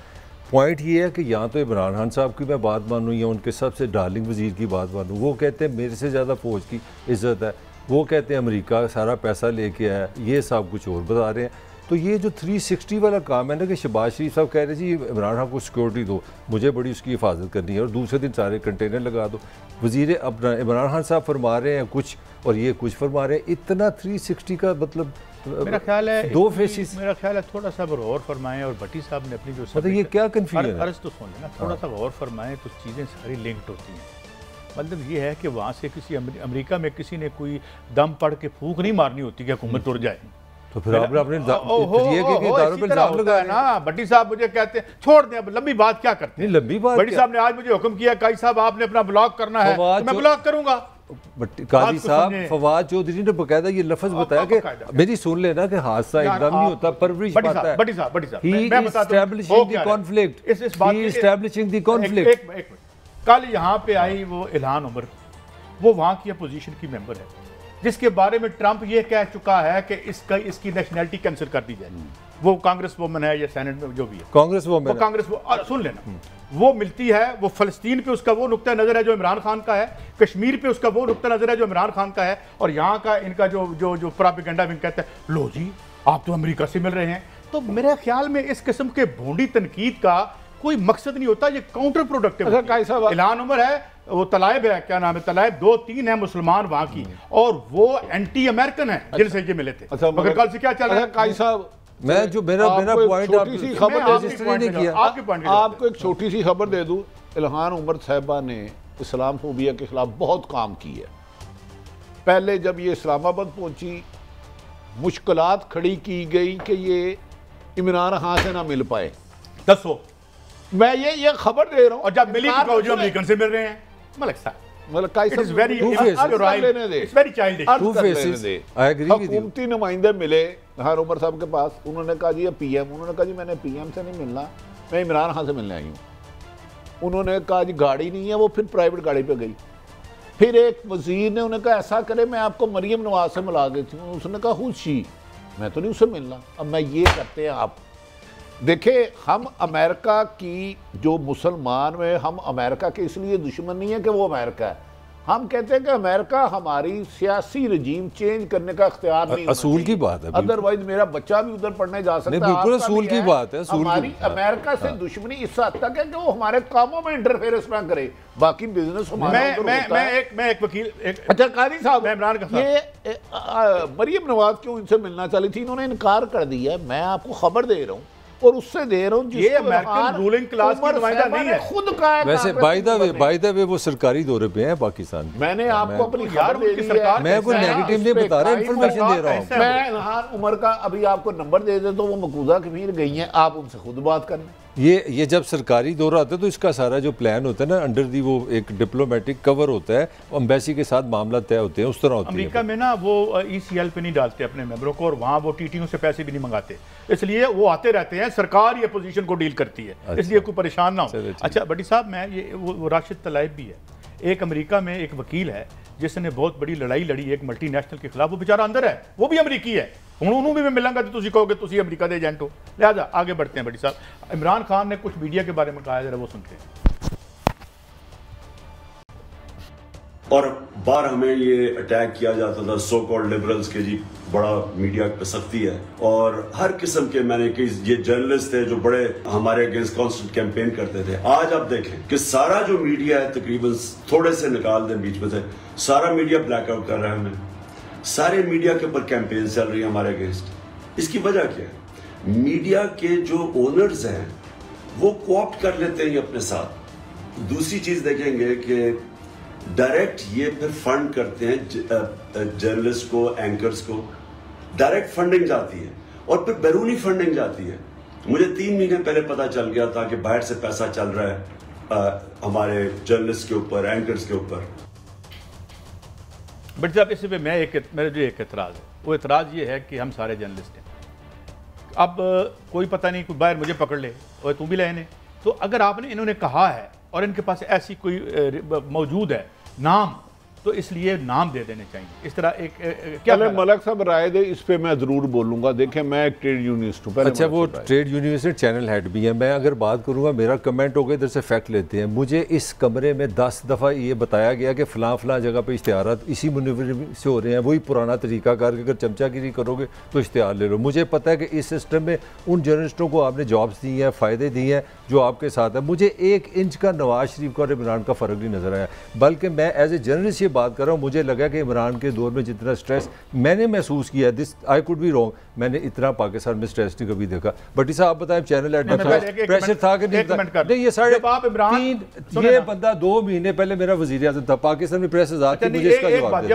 पॉइंट ये है कि यहाँ तो इमरान खान साहब की मैं बात मानूँ या उनके सबसे डार्लिंग वज़ीर की बात मानूँ, वो कहते हैं मेरे से ज़्यादा फ़ौज की इज़्ज़त है, वो कहते हैं अमेरिका सारा पैसा लेके आया, ये सब कुछ और बता रहे हैं। तो ये जो 360 वाला काम है ना कि शहबाज शरीफ साहब कह रहे जी इमरान खान को सिक्योरिटी दो, मुझे बड़ी उसकी हिफाजत करनी है, और दूसरे दिन सारे कंटेनर लगा दो। वज़ीर अपना इमरान खान साहब फरमा रहे हैं कुछ और ये कुछ फरमा रहे हैं। इतना 360 का मतलब मेरा ख्याल है 2 फेसिस। मेरा ख्याल है थोड़ा सा गौर फरमाएं, और भट्टी साहब ने अपनी जो मतलब ये क्या कन्फ्यूजन है, अर्ज तो सुन लेना, थोड़ा सा गौर फरमाएं तो चीज़ें सारी लिंक्ड होती हैं। मतलब ये है कि वहाँ से किसी अमेरिका में किसी ने कोई दम पड़ के फूंक नहीं मारनी होती कि हुकूमत उड़ जाए। तो फिर आपने अपने इदारों पर इल्जाम लगाया ना। भट्टी साहब मुझे कहते हैं छोड़ दें, अब लंबी बात क्या करते हैं। लंबी बात, भट्टी साहब ने आज मुझे हुक्म किया काजी साहब आपने अपना ब्लॉक करना है, तो मैं ब्लॉक करूंगा। काजी साहब फवाद चौधरी ने बकायदा ये लफ्ज बताया कि मेरी सुन लेना कि हादसा एकदम नहीं होता, परवरिश पाता है। भट्टी साहब मैं establishing the conflict, he establishing the conflict. कल यहाँ पे आई वो इल्हान उमर, वो वहाँ की अपोजिशन की मेंबर है, जिसके बारे में ट्रंप ये कह चुका है कि इसकी नेशनैलिटी कैंसिल कर दी जाए। वो कांग्रेस वोमन है या सेनेट में जो भी है, कांग्रेस वोमन, सुन लेना, वो मिलती है, वो फलस्तीन पे उसका वो नुक्ता नज़र है जो इमरान खान का है, कश्मीर पे उसका वो नुक्ता नज़र है जो इमरान खान का है, और यहाँ का इनका जो जो जो प्रोपेगेंडा विंग कहता है लो जी आप तो अमेरिका से मिल रहे हैं। तो मेरे ख्याल में इस किस्म के भोंडी तनकीद का कोई मकसद नहीं होता, ये काउंटर प्रोडक्टिव। इल्हान उमर है, वो तलायब है, क्या नाम है, तलायब 2-3 है मुसलमान वहाँ की, और वो एंटी अमेरिकन है जिनसे ये मिले थे। मगर कल से क्या चल रहा है काजी साहब, मैं जो मेरा पॉइंट छोटी सी खबर आपको एक छोटी सी खबर दे दूं। इल्हान उमर साहिबा ने इस्लामोफोबिया के खिलाफ बहुत काम की है। पहले जब ये इस्लामाबाद पहुंची मुश्किलात खड़ी की गई कि ये इमरान खान से ना मिल पाए। दसो मैं ये खबर दे रहा हूँ, और जब मिली तो जो अमेरिकन से मिल रहे हैं मलिक साहब, हुकूमती नुमाइंदे मिले इल्हान उमर साहब के पास, उन्होंने कहा जी ये पीएम, उन्होंने कहा जी मैंने पीएम से नहीं मिलना, मैं इमरान खान से मिलने आई हूँ। उन्होंने कहा जी गाड़ी नहीं है, वो फिर प्राइवेट गाड़ी पे गई। फिर एक वजीर ने उन्हें कहा ऐसा करे मैं आपको मरियम नवाज से मिला देती हूँ, उसने कहा खुशी मैं तो नहीं उससे मिलना। अब मैं ये करते हैं, आप देखिए हम अमेरिका की जो मुसलमान में, हम अमेरिका के इसलिए दुश्मन नहीं है कि वो अमेरिका है, हम कहते हैं कि अमेरिका हमारी सियासी रजीम चेंज करने का इख्तियार नहीं, असूल की बात है, अदरवाइज मेरा बच्चा भी उधर पढ़ने जा सकता है। बिल्कुल असूल की बात है। हमारी अमेरिका से दुश्मनी इस हद तक है कि वो हमारे कामों में इंटरफेरेंस ना करे, बाकी बिजनेस हमारा। मैं एक वकील, अच्छा काजी साहब, ये मरियम नवाज क्यों इनसे मिलना चाहती थी, इन्होंने इनकार कर दिया। मैं आपको खबर दे रहा हूँ और उससे दे रहा हूं, ये अमेरिकन रूलिंग क्लास की नुमाइंदा नहीं है, खुद का है। वैसे बाय द वे वो सरकारी दौरे पे हैं पाकिस्तान। मैंने आपको अपनी खबर दे दी है, मैं कोई नेगेटिव नहीं बता रहा, इंफॉर्मेशन दे रहा हूं। मैं इल्हान उमर का अभी आपको नंबर दे दे तो वो मकूजा कबीर गई हैं, आप उनसे खुद बात करना। ये जब सरकारी दौरा आता है तो इसका सारा जो प्लान होता है ना, अंडर दी वो एक डिप्लोमेटिक कवर होता है, एम्बेसी के साथ मामला तय होते हैं, उस तरह होती है। अमेरिका में ना वो ECL पे नहीं डालते अपने मेंबरों को, और वहाँ वो TTO से पैसे भी नहीं मंगाते, इसलिए वो आते रहते हैं, सरकार ही अपोजिशन को डील करती है। अच्छा, इसलिए कोई परेशान ना हो। अच्छा भट्टी साहब, मैं ये वो राशिद तलाइब भी है, एक अमेरिका में एक वकील है जिसने बहुत बड़ी लड़ाई लड़ी एक मल्टीनेशनल के खिलाफ, वो बेचारा अंदर है, वो भी अमरीकी है। उन्होंने भी मैं मिलांगा तो तुम कहोगे तुम अमेरिका के एजेंट हो। लिहाजा आगे बढ़ते हैं भट्टी साहब। इमरान खान ने कुछ मीडिया के बारे में कहा, जरा वो सुनते हैं। और बार हमें ये अटैक किया जाता था सो कॉल्ड लिबरल्स के, जी बड़ा मीडिया पे सख्ती है, और हर किस्म के मैंने कि ये जर्नलिस्ट थे जो बड़े हमारे अगेंस्ट कॉन्स्टेंट कैंपेन करते थे। आज आप देखें कि सारा जो मीडिया है, तकरीबन थोड़े से निकाल दें बीच में से, सारा मीडिया ब्लैकआउट कर रहा है हमें, सारे मीडिया के ऊपर कैंपेन चल रही है हमारे अगेंस्ट। इसकी वजह क्या है? मीडिया के जो ओनर्स हैं वो कोऑप्ट कर लेते हैं अपने साथ। दूसरी चीज देखेंगे कि डायरेक्ट ये फिर फंड करते हैं जर्नलिस्ट को, एंकर्स को, डायरेक्ट फंडिंग जाती है, और फिर बैरूनी फंडिंग जाती है। मुझे 3 महीने पहले पता चल गया था कि बाहर से पैसा चल रहा है हमारे जर्नलिस्ट के ऊपर, एंकर्स के ऊपर। बट जब इस पे मेरे जो एक एतराज़ है, वो एतराज़ ये है कि हम सारे जर्नलिस्ट हैं। अब कोई पता नहीं, कोई बाहर मुझे पकड़ ले और तू भी लेने, तो अगर आपने इन्होंने कहा है और इनके पास ऐसी कोई मौजूद है नाम, तो इसलिए नाम दे देने चाहिए। इस तरह एक क्या मलक साहब राय दे, इस पे मैं जरूर बोलूंगा। देखें मैं एक ट्रेड यूनियनिस्ट हूँ। अच्छा, वो ट्रेड यूनियनिस्ट चैनल हेड भी है। मैं अगर बात करूंगा, मेरा कमेंट होगा, इधर से फैक्ट लेते हैं। मुझे इस कमरे में 10 दफ़ा ये बताया गया कि फ़लाँ जगह पे इश्तिहारात इसी मुनव्वर से हो रहे हैं, वही पुराना तरीका कार के अगर चमचागिरी करोगे तो इश्तिहार ले लो। मुझे पता है कि इस सिस्टम में उन जर्नलिस्टों को आपने जॉब्स दी हैं, फ़ायदे दिए हैं जो आपके साथ है। मुझे 1 इंच का नवाज शरीफ का और इमरान का फ़र्क नहीं नज़र आया, बल्कि मैं एज ए जर्नलिस्ट ये बात कर रहा हूँ, मुझे लगा कि इमरान के दौर में जितना स्ट्रेस मैंने महसूस किया, this I could be wrong, मैंने इतना पाकिस्तान में स्ट्रेस नहीं कभी देखा। बट साहब आप बताएं चैनल एट प्रेशर था कि नहीं? ये साढ़े ये बंदा 2 महीने पहले मेरा वजीर आज़म था, पाकिस्तान में प्रेस आजाद थी, मुझे इसका जवाब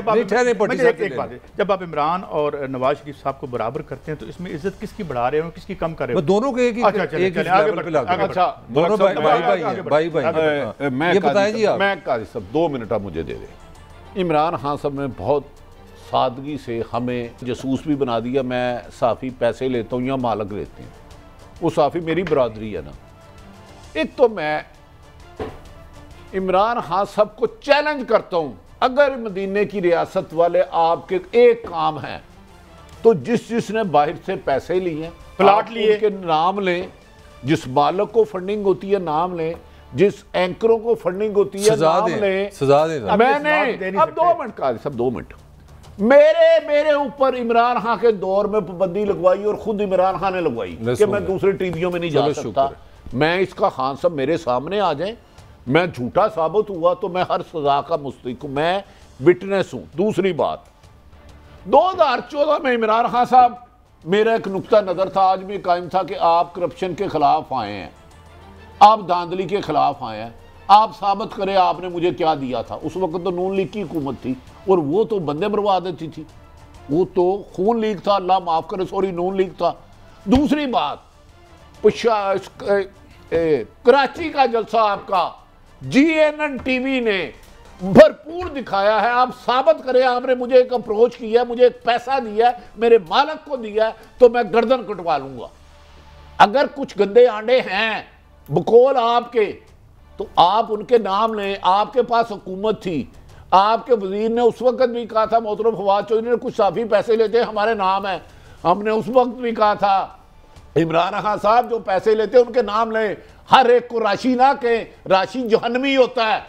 दें। जब आप इमरान और नवाज शरीफ साहब को बराबर करते हैं तो इसमें इज्जत किसकी बढ़ा रहे हो, किसकी कम कर रहे हो? दोनों के एक लेवल पे लाते हैं। अच्छा दोनों भाई ये बताएं जी आप। मैं काजी साहब 2 मिनट आप मुझे दे दें। इमरान खान साहब ने बहुत सादगी से हमें जासूस भी बना दिया। मैं साफ़ी पैसे लेता हूँ या मालक लेते हैं, वो साफ़ी मेरी बरादरी है ना। एक तो मैं इमरान खान साहब को चैलेंज करता हूँ, अगर मदीने की रियासत वाले आपके एक काम है तो जिसने बाहर से पैसे लिए, प्लाट लिए, के नाम लें, जिस मालक को फंडिंग होती है नाम लें, जिस एंकरों को फंडिंग होती है नाम लें, सजा दे। मैंने अब 2 मिनट का सब 2 मिनट मेरे ऊपर इमरान खान के दौर में पाबंदी लगवाई और खुद इमरान खान ने लगवाई कि मैं दूसरे टीवियों में नहीं जा सकता। मैं इसका खान साहब मेरे सामने आ जाए, मैं झूठा साबित हुआ तो मैं हर सजा का मुस्तहिक हूं, मैं विटनेस हूं। दूसरी बात, 2014 में इमरान खान साहब, मेरा एक नुक्ता नजर था, आज भी कायम था कि आप करप्शन के खिलाफ आए हैं, आप धांधली के खिलाफ आए हैं, आप साबित करें आपने मुझे क्या दिया था। उस वक्त तो नून लीग की हुकूमत थी और वो तो बंदे मरवा देती थी, वो तो खून लीग था, अल्लाह माफ करे, सॉरी नून लीग था। दूसरी बात, कराची का जलसा आपका GNN टीवी ने भरपूर दिखाया है, आप साबित करें आपने मुझे एक अप्रोच किया, मुझे एक पैसा दिया, मेरे मालक को दिया, तो मैं गर्दन कटवा लूंगा। अगर कुछ गंदे आंडे हैं बकौल आपके तो आप उनके नाम लें। आपके पास हुकूमत थी, आपके वजीर ने उस वक्त भी कहा था, मोहतरम फवाद चौधरी ने, कुछ साफी पैसे लेते हमारे नाम है। हमने उस वक्त भी कहा था इमरान खान साहब जो पैसे लेते उनके नाम लें, हर एक को राशि ना के, राशि जहन्नमी होता है।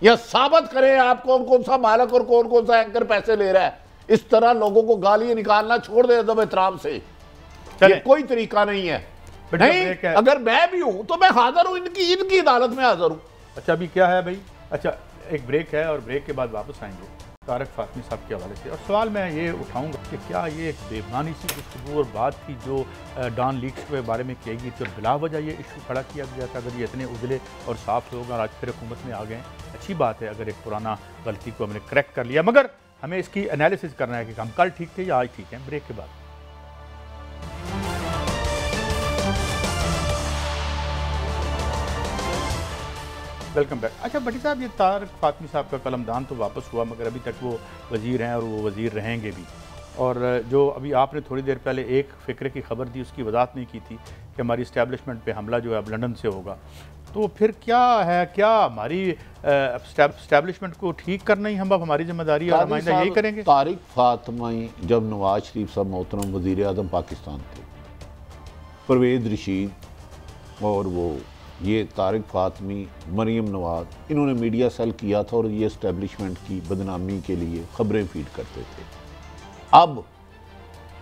या साबित करें आप कौन कौन सा मालक और कौन कौन सा एंकर पैसे ले रहा है। इस तरह लोगों को गालियां निकालना छोड़ दे अदब एहतराम से, ये कोई तरीका नहीं है। नहीं, अगर मैं भी हूं तो मैं हाजिर हूं, इनकी अदालत में हाजिर हूं। अच्छा अभी क्या है भाई? अच्छा एक ब्रेक है और ब्रेक के बाद वापस आएंगे तारिक फातमी साहब के हवाले से। और सवाल मैं ये उठाऊंगा कि क्या ये एक बेमानी सी गुफ्तगू और बात थी जो डॉन लीक्स के बारे में की गई, तो बिला वजह ये इशू खड़ा किया गया था? अगर ये इतने उजले और साफ लोग और आज फिर हुकूमत में आ गए, अच्छी बात है अगर एक पुराना गलती को हमने करेक्ट कर लिया, मगर हमें इसकी एनालिसिस करना है कि हम कल ठीक थे या आज ठीक हैं। ब्रेक के बाद वेलकम बैक। अच्छा भट्टी साहब, ये तारिक फातमी साहब का कलमदान तो वापस हुआ, मगर अभी तक वो वज़ीर हैं और वो वज़ीर रहेंगे भी। और जो अभी आपने थोड़ी देर पहले एक फ़िक्र की खबर दी, उसकी वजाहत नहीं की थी कि हमारी इस्टेब्लिशमेंट पे हमला जो है अब लंदन से होगा, तो फिर क्या है, क्या हमारी इस्टेब्लिशमेंट को ठीक करना ही हम अब हमारी जिम्मेदारी है और हम यही करेंगे? तारिक फातमी जब नवाज शरीफ साहब मोहतरम वज़ीर आज़म पाकिस्तान थे, परवेज़ रशीद और वो ये तारिक फातमी, मरियम नवाज, इन्होंने मीडिया सेल किया था और ये इस्टेब्लिशमेंट की बदनामी के लिए खबरें फीड करते थे। अब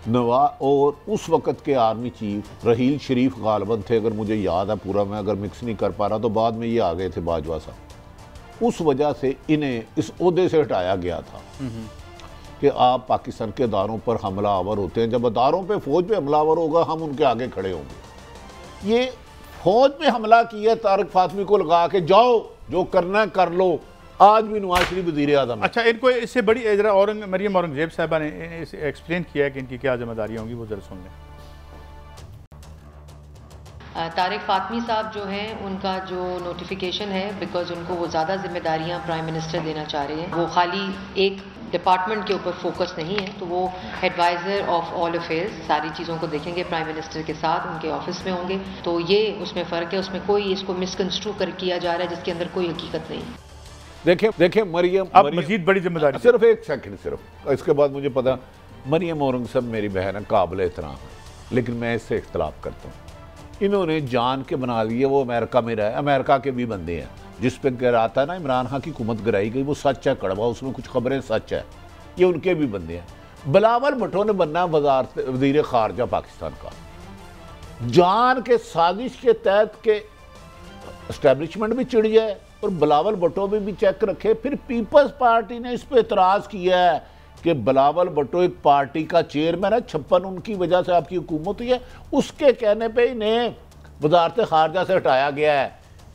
नवाज और उस वक़्त के आर्मी चीफ रहील शरीफ गालबन थे, अगर मुझे याद है पूरा, मैं अगर मिक्स नहीं कर पा रहा तो बाद में ये आ गए थे बाजवा साहब। उस वजह से इन्हें इस ओहदे से हटाया गया था कि आप पाकिस्तान के अदारों पर हमला आवर होते हैं, जब अदारों पे फ़ौज पे हमलावर होगा हम उनके आगे खड़े होंगे। ये फौज पे हमला किया, तारिक फातमी को लगा के जाओ जो करना कर लो। आज भी नवाज शरीफ वज़ीर आज़म। अच्छा इनको इससे बड़ी जरा मरियम औरंगजेब साहबा ने एक्सप्लेन किया है कि इनकी क्या जिम्मेदारियाँ होंगी, वो जरा सुन लें। तारिक फातमी साहब जो हैं, उनका जो नोटिफिकेशन है, बिकॉज उनको वो ज़्यादा जिम्मेदारियां प्राइम मिनिस्टर देना चाह रहे हैं, वो खाली एक डिपार्टमेंट के ऊपर फोकस नहीं है, तो वो एडवाइज़र ऑफ ऑल अफेयर्स सारी चीज़ों को देखेंगे, प्राइम मिनिस्टर के साथ उनके ऑफिस में होंगे। तो ये उसमें फ़र्क है, उसमें कोई इसको मिसकंस्ट्रू कर किया जा रहा है जिसके अंदर कोई हकीकत नहीं है। देखिए मरियम, अब मजीद बड़ी जिम्मेदारी, सिर्फ एक सेकंड, सिर्फ इसके बाद मुझे पता, मरियम औरंगजेब मेरी बहन है, काबिल एहतराम है, लेकिन मैं इससे इख्तलाफ करता हूँ। इन्होंने जान के बना लिया, वो अमेरिका में रहे, अमेरिका के भी बंदे हैं, जिस पे गिराता है ना इमरान खान की हुकूमत गिराई गई, वो सच है, कड़वा, उसमें कुछ खबरें सच है, ये उनके भी बंदे हैं। बिलावल भुट्टो ने बनना वज़ीर ख़ारजा पाकिस्तान का, जान के साजिश के तहत के एस्टेब्लिशमेंट भी चिढ़ जाए और बिलावल भुट्टो भी चेक रखे। फिर पीपल्स पार्टी ने इस पर एतराज़ किया है कि बिलावल भुट्टो एक पार्टी का चेयरमैन है, 56 उनकी वजह से आपकी हुकूमत हुई है, उसके कहने पे इन्हें वजारत खारजा से हटाया गया है,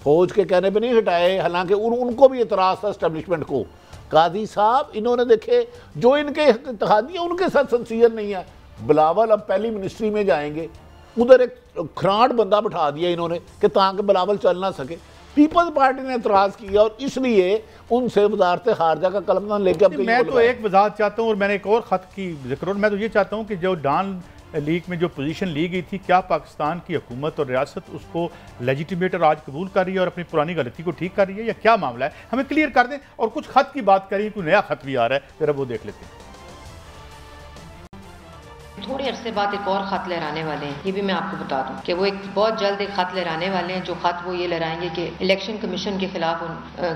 फौज के कहने पे नहीं हटाए, हालांकि उनको भी एतराज़ था एस्टेब्लिशमेंट को। काजी साहब इन्होंने देखे जो इनके इत्तेहादी है उनके साथ सिंसियर नहीं है। बिलावल अब पहली मिनिस्ट्री में जाएंगे, उधर एक खराट बंदा बिठा दिया इन्होंने कि ताकि बिलावल चल ना सके। पीपल्स पार्टी ने एतराज़ किया और इसलिए उनसे वजारत खारजा का कलमनामा लेकर मैं तो एक वजाहत चाहता हूँ और मैंने एक और ख़त की जिक्र, मैं तो ये चाहता हूँ कि जो डॉन लीग में जो पोजीशन ली गई थी, क्या पाकिस्तान की हुकूमत और रियासत उसको लेजिटिमेट और आज कबूल कर रही है और अपनी पुरानी गलती को ठीक कर रही है, या क्या मामला है? हमें क्लियर कर दें। और कुछ ख़त की बात करें, कोई नया ख़त भी आ रहा है, ज़रा वो देख लेते हैं। थोड़े अरसे बाद एक और ख़त लहराने वाले हैं, ये भी मैं आपको बता दूं कि वो एक बहुत जल्द एक ख़त लहराने वाले हैं। जो ख़त वो ये लहराएंगे कि इलेक्शन कमीशन के खिलाफ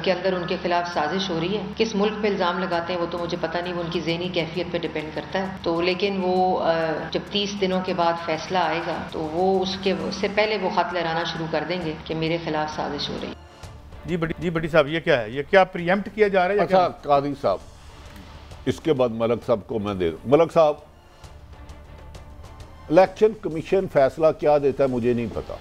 के अंदर उनके खिलाफ साजिश हो रही है। किस मुल्क पे इल्ज़ाम लगाते हैं वो तो मुझे पता नहीं, वो उनकी ज़हनी कैफियत पे डिपेंड करता है। तो लेकिन वो जब 30 दिनों के बाद फैसला आएगा तो वो उससे पहले वो ख़त लहराना शुरू कर देंगे कि मेरे खिलाफ साजिश हो रही है। जी बड़ी साहब, ये क्या है? ये क्या प्रीएम्प्ट किया जा रहा है? अच्छा कादी साहब, इसके बाद मलक साहब को मैं दे दूं। मलक साहब, इलेक्शन कमीशन फैसला क्या देता है मुझे नहीं पता,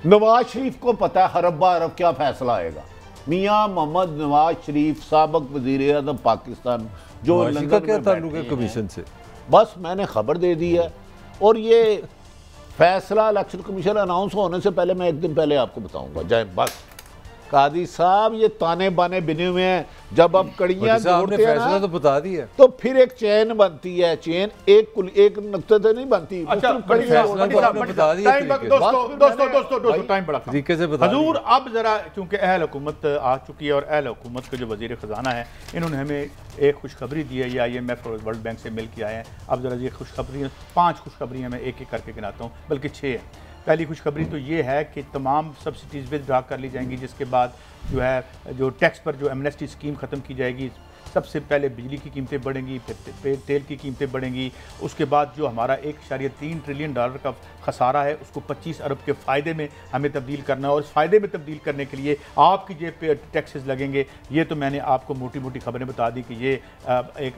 नवाज शरीफ को पता है हरब्बा अरब क्या फैसला आएगा। मियां मोहम्मद नवाज शरीफ साबिक वजीर आज़म पाकिस्तान, जो लंदन का क्या ताल्लुक है कमीशन से? बस मैंने खबर दे दी है और ये फैसला इलेक्शन कमीशन अनाउंस होने से पहले मैं एक दिन पहले आपको बताऊंगा। जय बस कादी साहब, ये ताने बाने बिने हुए हैं। जब आप कड़ियां जोड़ते हैं ना तो बता दिया, तो फिर एक चेन बनती है। चेन एक नुक्ते से नहीं बनती। अच्छा, दोस्तों टाइम बड़ा तरीके से बता। हजूर, अब जरा चूंकि अहल हुकूमत आ चुकी है और अहल हुकूमत के जो वजीर खजाना है इन्होंने हमें एक खुशखबरी दी है, या IMF और वर्ल्ड बैंक से मिल के आए हैं। अब जरा ये खुशखबरी 5 खुशखबरियाँ मैं एक एक करके गिनाता हूँ, बल्कि 6 है। पहली खुशखबरी तो ये है कि तमाम सब्सिडीज़ विथड्रा कर ली जाएंगी, जिसके बाद जो है जो टैक्स पर जो एमनेस्टी स्कीम ख़त्म की जाएगी। सबसे पहले बिजली की कीमतें बढ़ेंगी, फिर तेल की कीमतें बढ़ेंगी। उसके बाद जो हमारा 1.3 ट्रिलियन डॉलर का खसारा है उसको 25 अरब के फ़ायदे में हमें तब्दील करना है, और इस फ़ायदे में तब्दील करने के लिए आपकी जेब पे टैक्सेस लगेंगे। ये तो मैंने आपको मोटी मोटी खबरें बता दी कि ये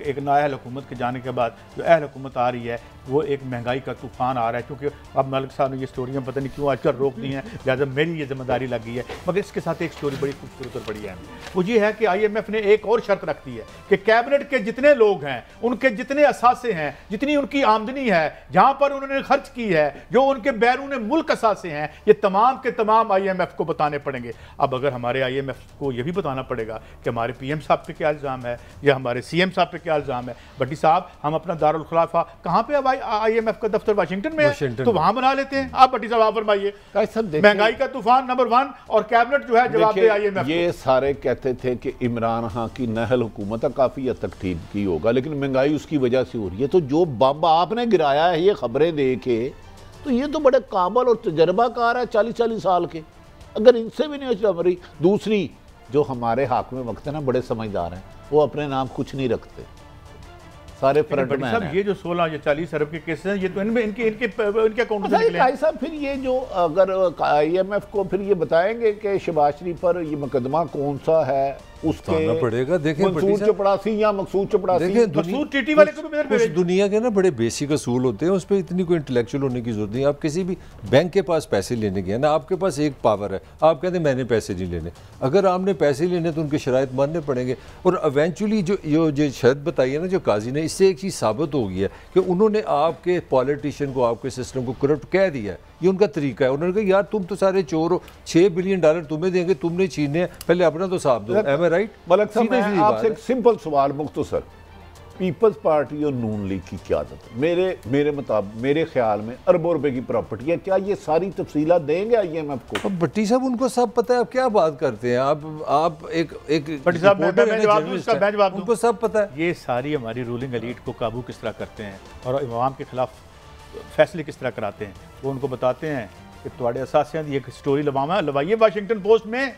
एक नाअहल हुकूमत के जाने के बाद जो अहल हुकूमत आ रही है वो एक महंगाई का तूफ़ान आ रहा है। क्योंकि अब मलिक साहब ने ये स्टोरियाँ पता नहीं क्यों आजकल रोक दी हैं, लिहाजा मेरी ये जिम्मेदारी लग गई है। मगर इसके साथ एक स्टोरी बड़ी खूबसूरत और बढ़िया है, वो ये है कि IMF ने एक और शर्त रख दी है कि कैबिनेट के जितने लोग हैं, उनके जितने असासे हैं, जितनी उनकी आमदनी है, जहाँ पर उन्होंने खर्च की है, जो उनके बैरून मुल्क असासे हैं, ये तमाम के तमाम IMF को बताने पड़ेंगे। अब अगर हमारे IMF को यह भी बताना पड़ेगा कि हमारे PM साहब पे क्या इल्ज़ाम है या हमारे CM साहब पे क्या इल्ज़ाम है। भट्टी साहब, हम अपना दारुल खिलाफा कहाँ पे है? IMF का दफ्तर वाशिंगटन में है, तो वहां बना लेते हैं। आप भट्टी साहब आप फरमाइए। महंगाई का तूफान नंबर 1 और कैबिनेट जो है जवाब दे IMF। ये सारे कहते थे कि इमरान खान की नहल हुकूमत काफी हद तक ठीक की होगा, लेकिन महंगाई उसकी वजह से हो रही है। तो जो बम आपने गिराया है ये खबरें दे के, तो ये तो बड़े काबल और तजर्बाकार है, 40-40 साल के, अगर इनसे भी नहीं चल रही। दूसरी, जो हमारे हाकिम वक्त है ना, बड़े समझदार हैं, वो अपने नाम कुछ नहीं रखते, सारे फ्रंटमैन हैं। ये जो 16 या 40 अरब के केस हैं, ये तो इनमें इनके अकाउंट से निकले हैं। साहब, फिर ये जो अगर IMF को फिर ये बताएंगे कि शहबाज शरीफ पर ये मुकदमा कौन सा है, उसके पड़ेगा। देखें मकसूद चपड़ासी या मकसूद चपड़ासी, मकसूद टीटी वाले को भी कुछ दुनिया के ना बड़े बेसिक असूल होते हैं, उस पर इतनी कोई इंटेलेक्चुअल होने की जरूरत नहीं। आप किसी भी बैंक के पास पैसे लेने गए ना, आपके पास एक पावर है, आप कहते हैं मैंने पैसे नहीं लेने। अगर आपने पैसे लेने तो उनके शराइत मानने पड़ेंगे। और इवेंचुअली जो शर्त बताई है ना जो काजी ने, इससे एक चीज़ साबित हो गई है कि उन्होंने आपके पॉलिटिशियन को, आपके सिस्टम को करप्ट कह दिया है। ये उनका तरीका है। उन्होंने कहा यार तुम तो सारे चोर हो, 6 बिलियन डॉलर तुम्हें देंगे, तुमने छीने हैं, पहले अपना तो साफ दो। एम आई राइट? मलक साहब, मैं आपसे एक सिंपल सवाल मुख्तसर, पीपल्स पार्टी और नून लीग की क़यादत, मेरे मुताबिक, मेरे ख्याल में अरबों रुपए की प्रॉपर्टी है, क्या ये सारी तफसीलात देंगे IMF को? अब भट्टी साहब उनको सब पता है, आप क्या बात करते हैं? आप एक भट्टी साहब, उनको सब पता है। ये सारी हमारी रूलिंग एलीट को काबू किस तरह करते हैं और अवाम के खिलाफ फैसले किस तरह कराते हैं, वो उनको बताते हैं कि तुम्हारे असासियां की एक स्टोरी लवाइए वाशिंगटन पोस्ट में।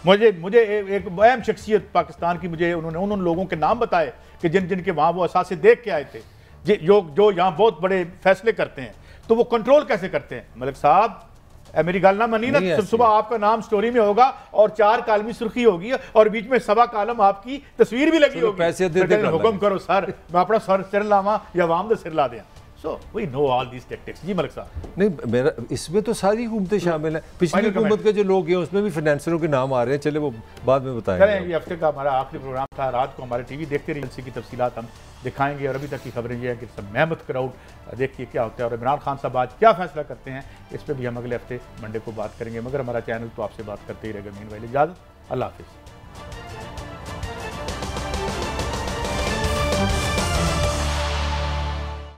मुझे एक अहम शख्सियत पाकिस्तान की, मुझे उन्होंने उन लोगों के नाम बताए कि जिनके वहाँ वो असासे देख के आए थे, जो यहाँ बहुत बड़े फैसले करते हैं। तो वो कंट्रोल कैसे करते हैं? मलिक साहब, मेरी गल ना मनी ना, सुबह आपका नाम स्टोरी में होगा और 4 कालमी सुर्खी होगी और बीच में 1.25 कालम आपकी तस्वीर भी लगी होगी। पैसे हुक्म करो सर, मैं अपना सिर लावा या वाम सिर ला दें। So we know all these tactics। जी मलिक साहब। नहीं, मेरा इसमें तो सारी हुकूमतें शामिल हैं। पिछली हुकूमत के जो लोग हैं उसमें भी फाइनेंसरों के नाम आ रहे हैं, चले वो बाद में बताएंगे। ये हफ्ते का हमारा आखिरी प्रोग्राम था। रात को हमारे टीवी देखते रहिए, इसी की तफसीलात हम दिखाएंगे। और अभी तक की खबरें ये है कि सब मेहमत क्राउड देखिए क्या होता है और इमरान खान साहब आज क्या फैसला करते हैं, इस पर भी हम अगले हफ्ते मंडे को बात करेंगे। मगर हमारा चैनल तो आपसे बात करते ही रहेगा। मीन वाली इजाज़त, अल्लाह हाफिज़।